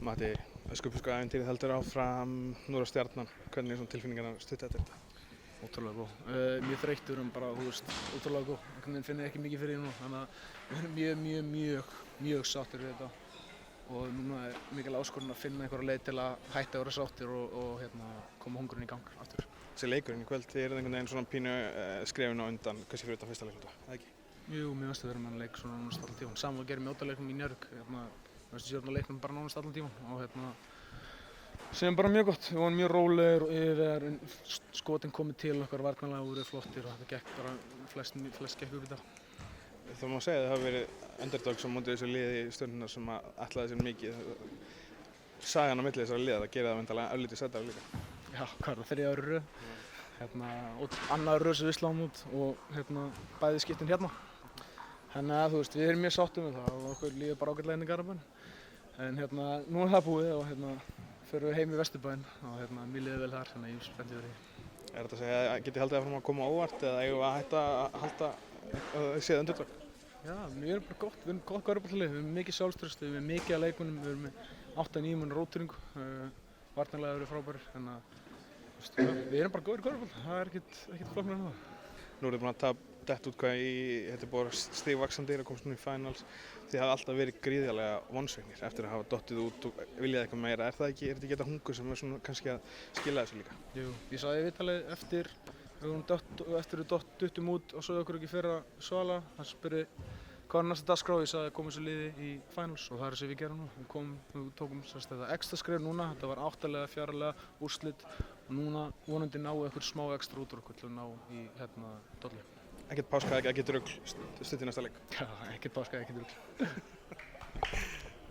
Matti, Öskubusku ævintýrið heldur áfram, nú er Stjarnan. Hvernig er svona tilfinningarnar að stutta eftir þetta? Ótrúlega góð. Mjög þreyttur bara, ótrúlega góð. Einhvern veginn finn ég ekki mikið fyrir því nú, þannig að við erum mjög sáttir við þetta. Og núna er mikil áskorun að finna einhverja leið til að hætta að vera sáttir og koma hungurinn í gang aftur. Þessi leikurinn í kvöld, þið eruð einhvern veginn svona pínu skrefinu á undan, kannski fyrir utan fyrsta leikluta, eða ekki? Jú, mér finnst að vera með hann leik svona nánast allan tíman. Sama að gera með ótaleiknum í Njörg. Mér finnst að stjórna leiknum bara nánast allan tíman og sem bara mjög gott. Við vorum mjög rólegir og yfir skotin komið til okkar varnarlega og voru flottir og þetta gekk bara, flest gekk upp í dag. Það má segja að það hafi verið underdogs á móti þessu liði í Stjörnuna sem ætlaði sér mikið. Sagan á milli þessara liða, það gerir það væntanlega örlítið sætara líka. Já, hvað er það, 3. ári í röð. Og annar röð sem við sláum út og bæði skiptin hérna. Þannig að við erum mjög sáttir með það og okkur líður bara ágætlega inn í Garðabæinn. En nú er það búið og förum við heim í Vesturbæinn og mér líður vel þar, þannig að ég er spenntið fyrir því. Er þetta að segja að getið haldið áfram að koma á óvart eða eigum við að hætta að halda séð underdog? Já, við erum bara gott, við erum gott körfuboltalið, við erum mikið sjálfstraust, við erum mikið að leikmönnum, við erum með 8-9 manna róteringu, varnarlega eru frábærir, þannig að við erum bara góðir í körfubolta, það er ekkert flóknara en það. Nú eruð búin að detta út hvað þetta er búið stigvaxandi að komast nú í finals. Þið hafa alltaf verið gríðarlega vonsviknir eftir að hafa dottið út og viljað eitthvað meira. Er þetta ekki þetta hungur sem er svona kannski að skila þessu líka? Jú, ég sagði í viðtalið eftir við duttum út og svo okkur ekki fyrir að svala. Það spurði hvað er næsta dagskrá, ég sagði komum þessu liði í finals og það er sem við gerum nú. Við tókum þetta ekstra skref núna, þetta var 8-lega, 4-lega úrslit og núna vonandi náum við eitthvað smá ekstra út úr okkur til að ná í dollu. Ekkert páska, ekkert rugl stutt í næsta leik? Já, ekkert páska, ekkert rugl.